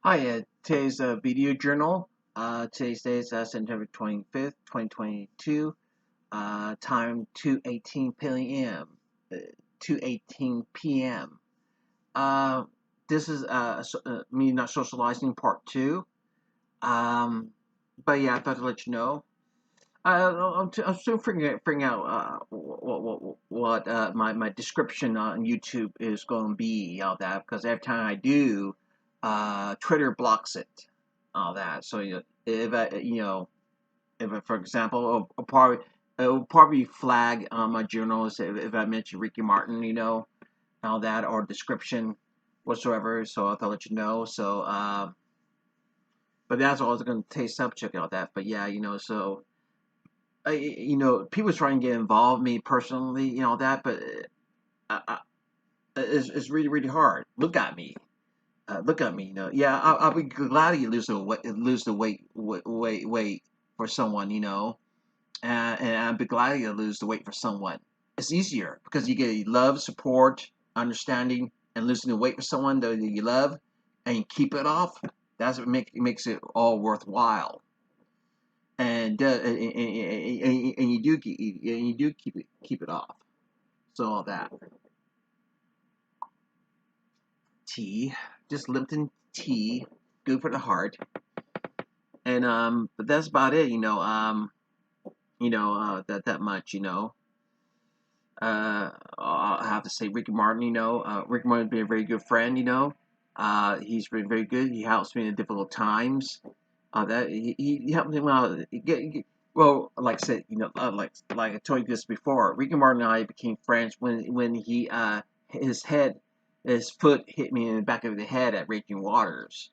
Hi, today's video journal. Today's day is September 25th, 2022. Time 2:18 p.m. 2:18 p.m. Uh, this is me not socializing part two. Um, but yeah, I thought to let you know. I'm still figuring out what my description on YouTube is going to be, all that, because every time I do, Twitter blocks it, all that. So if for example, it'll probably flag on my journals if I mention Ricky Martin, all that, or description whatsoever. So I thought I'd let you know. So but that's all I was going to take subject all that. But yeah, so. People trying to get involved, me personally, that, but it's really, really hard. Look at me, Yeah, I'll be glad you lose the weight for someone, and I'll be glad you lose the weight for someone. It's easier because you get love, support, understanding, and losing the weight for someone that you love, and you keep it off. That's what makes it all worthwhile. And you do keep it off. So all that tea, just Lipton tea, good for the heart. And but that's about it. That much. I have to say Ricky Martin. Ricky Martin's been a very good friend. He's been very good. He helps me in difficult times. That he helped him out. Well, like I said, like I told you this before, Ricky Martin and I became friends when he his foot hit me in the back of the head at Raging Waters,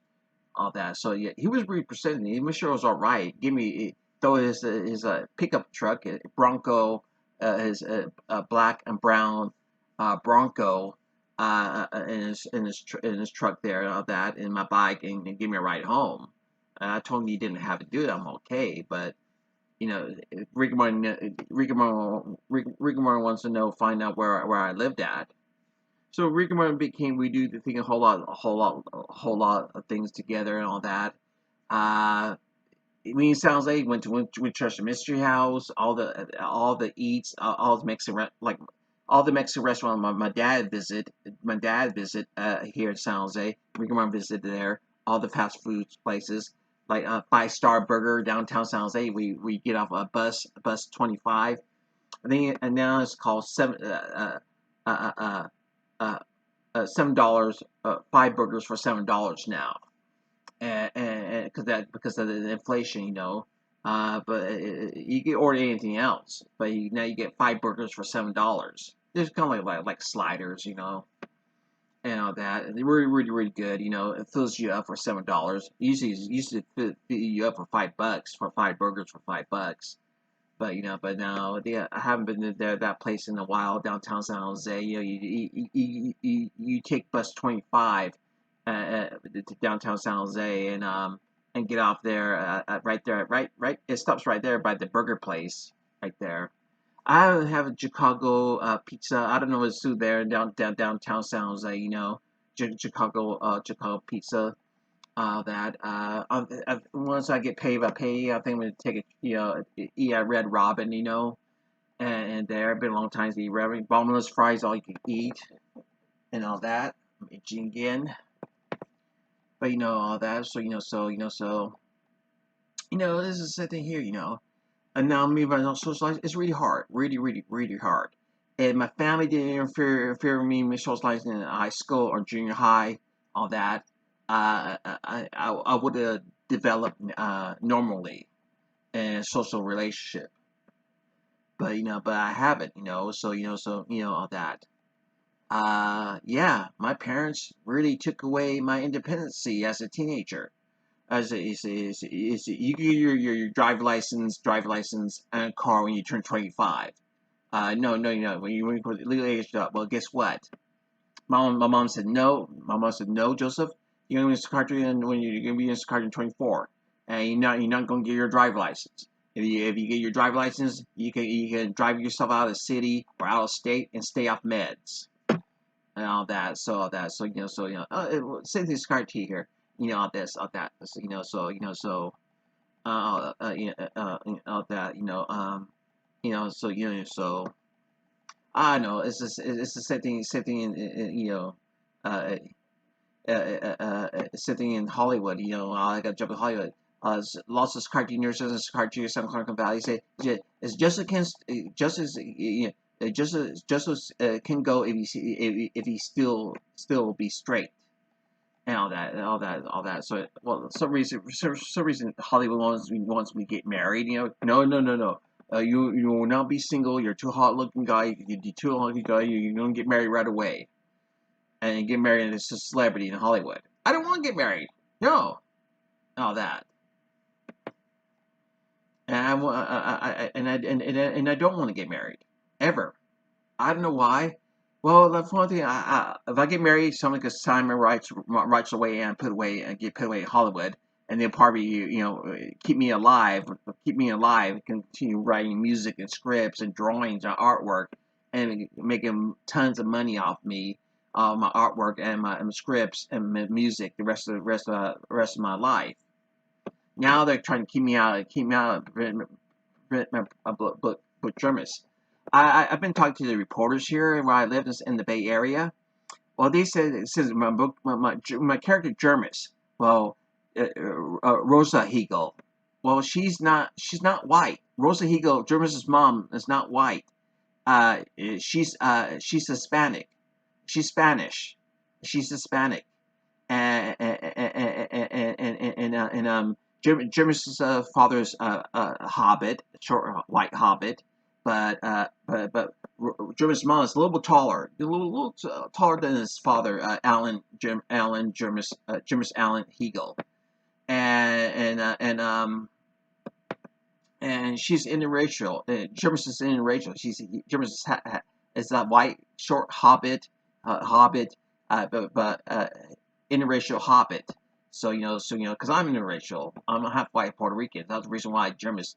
all that. So yeah, he was representing. He made sure it was all right. Give me though his pickup truck, Bronco, his black and brown Bronco. In his truck there and all that, in my bike, and give me a ride home. I told him he didn't have to do it. I'm okay, but Rick Martin wants to find out where I lived at. So Rick and Morty became we do the thing a whole lot of things together and all that. Uh, me and Sounds like went to Treasure Mystery House, all the eats, all the all the Mexican restaurant my dad visit here in San Jose. Rick and Morty visited there. All the fast food places like 5 Star Burger downtown San Jose. We get off a bus 25. I think and now it's called uh, uh, uh, $7, 5 burgers for $7 now, and because of the inflation, but you can order anything else, but now you get 5 burgers for $7. There's kind of like sliders, and all that. They're really, really, really good. It fills you up for $7. Usually fill you up for $5 for 5 burgers for $5. But now I haven't been to that place in a while, downtown San Jose. You take bus 25 to downtown San Jose and get off there right there, right. It stops right there by the burger place, right there. I have a Chicago pizza. I don't know what's there downtown San Jose. Chicago pizza that once I get paid, I pay. I think I'm gonna take a eat at Red Robin, and there. Been a long time to eat Red Robin. Boneless fries, all you can eat, and all that. I'm itching again, but all that. This is the thing here, And now me if I don't socialize, it's really hard, really, really, really hard. And my family didn't interfere with me socializing in high school or junior high, all that. I would have developed normally in a social relationship, but I haven't, all that. Yeah, my parents really took away my independency as a teenager. As you get your drive license, and a car when you turn 25. No, no, no. When you put legal age up, well, guess what? My mom said no. My mom said no, Joseph. You're going to car when you're going to be in this car in 24, and you're not going to get your drive license. If you get your drive license, you can drive yourself out of the city or out of state and stay off meds and all that. So all that. Same thing as car T here. all this, all that, all that, so I don't know. It's the same thing uh, same thing in Hollywood. I got a job in Hollywood. Lots of cartooners and cartooners in Silicon Valley say it's just against justice. Justice can go if he still be straight and all that. So, well, some reason Hollywood wants me to get married. No. You will not be single. You're too hot looking guy. You're too hot looking guy. You're gonna get married right away, and get married as a celebrity in Hollywood. I don't want to get married. No, all that, and I don't want to get married ever. I don't know why. Well, that's one thing. If I get married, someone could sign my rights away and get put away in Hollywood, and they'll probably keep me alive, continue writing music and scripts and drawings and artwork, and making tons of money off me, my artwork and my scripts and my music the rest of my life. Now they're trying to keep me out of my book Jermiest. I've been talking to the reporters here where I live in the Bay Area. Well, they said it says in my book my character Jermiest. Well, Rosa Hegel. Well, she's not white. Rosa Hegel, Jermiest's mom, is not white. She's Hispanic. She's Spanish. She's Hispanic. And Jermiest's father's a hobbit, short white hobbit, but Jermiest's mom is a little bit taller, a little taller than his father, Jermiest Allen Hegel, and she's interracial. Jermiest is interracial. Is a white short hobbit, but interracial hobbit. Because I'm interracial, I'm a half white Puerto Rican. That's the reason why Jermiest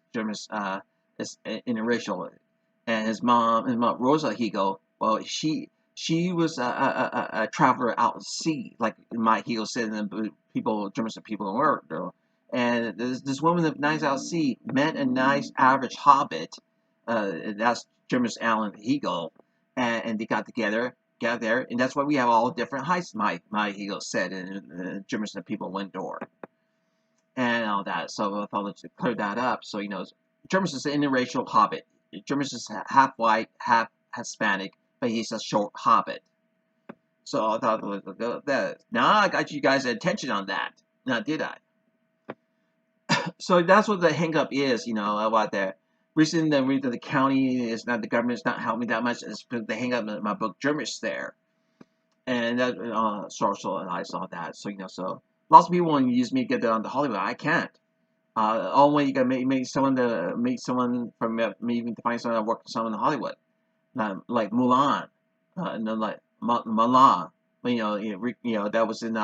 is interracial. And his mom Rosa Higo, well, she was a traveler out at sea, like Mike Higo said, and the Jermiest people in world. And this woman of nice out at sea met a nice average hobbit. That's Jermiest Allen Higo, and they got together there, and that's why we have all different heights. My Hegel said, and Jermiest and people went door and all that. So I thought let's clear that up. So Jermiest is an interracial hobbit. Jermiest is half white, half Hispanic, but he's a short hobbit. So I thought that now I got you guys' attention on that. Now did I? So that's what the hang up is, about that. Reason the county is not the government's not helping me that much is because they hang up my book Jermiest there, and that and I saw that. So lots of people want to use me to get on to Hollywood. I can't. Only way you can make someone from me even to find someone that worked with someone in Hollywood, like Mulan, and then like Mulan. That was in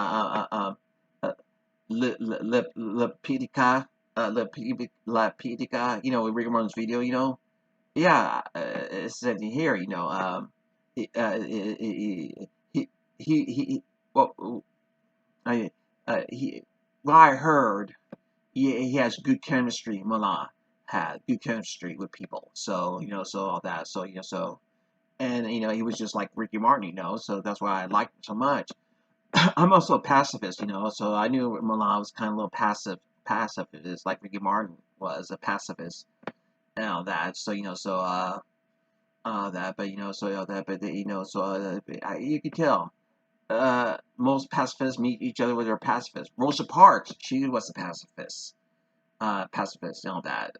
Lepitica, Lepitica, with Rick Martin's video. Yeah, it's said here, he well, I, he, what I heard, he has good chemistry. Milan had good chemistry with people, so so all that, and he was just like Ricky Martin, so that's why I liked him so much. I'm also a pacifist, so I knew Milan was kind of a little pacifist, like Ricky Martin was a pacifist and all that. That, but you can tell. Most pacifists meet each other with their pacifists. Rosa Parks, she was a pacifist, and all that.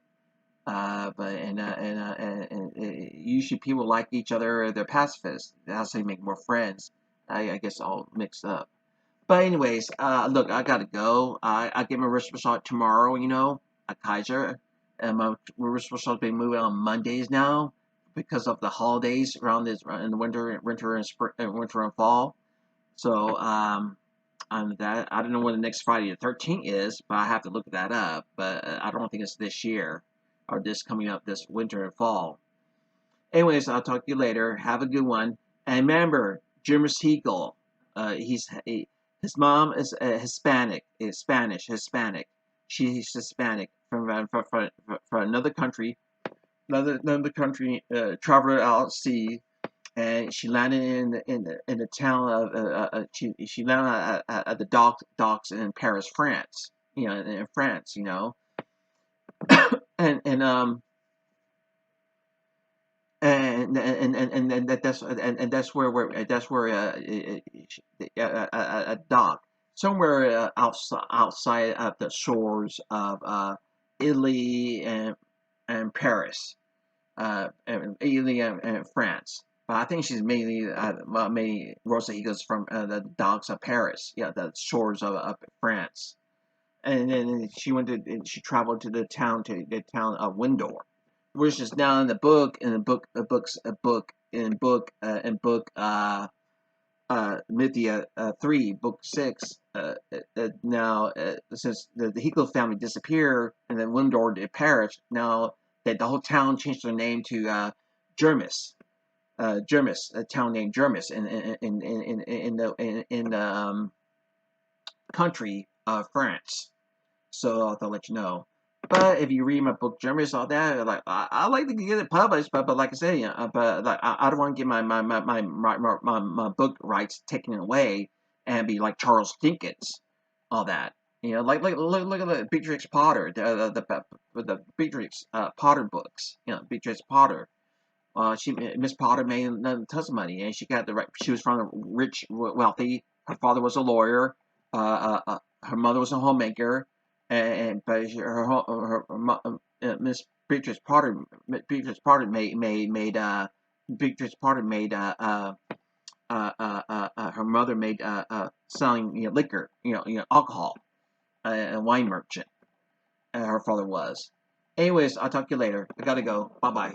Usually people like each other. They're pacifists. That's how you make more friends. I guess all mixed up. But anyways, look, I gotta go. I get my wrist shot tomorrow. At Kaiser, and my wrist shot being moved on Mondays now because of the holidays around this in the winter and spring, winter and fall. So that I don't know when the next Friday the 13th is, but I have to look that up. But I don't think it's this year or this coming up this winter and fall. Anyways, I'll talk to you later. Have a good one. And remember, Jermiest Hegel, His mom is Hispanic, is Spanish, Hispanic. She's Hispanic from another country, another country, traveled out at sea, and she landed in the town of she landed at the docks in Paris, France. In France, and and um and that's where a dock somewhere outside of the shores of Italy and Paris, and Italy and France. But I think she's mainly Rosa Higa's from the docks of Paris, yeah, the shores of France. And then she traveled to the town of Windor, which is now in the book in book Mythia 3, book 6. Now, since the Hegel family disappeared and then Windor perished, now that the whole town changed their name to Jermiest. Jermiest, a town named Jermiest in the country of France. So I thought I'd let you know. But if you read my book Jermiest, all that, like I like to get it published, but like I said, but like I don't want to get my book rights taken away and be like Charles Dickens, all that. Look at the Beatrix Potter, the Beatrix Potter books. Beatrix Potter. She Miss Potter made tons of money, and she got the right. She was from a rich, wealthy. Her father was a lawyer. Her mother was a homemaker, and but Miss Beatrix Potter made her mother made selling liquor, alcohol, a wine merchant. Her father was. Anyways, I'll talk to you later. I gotta go. Bye bye.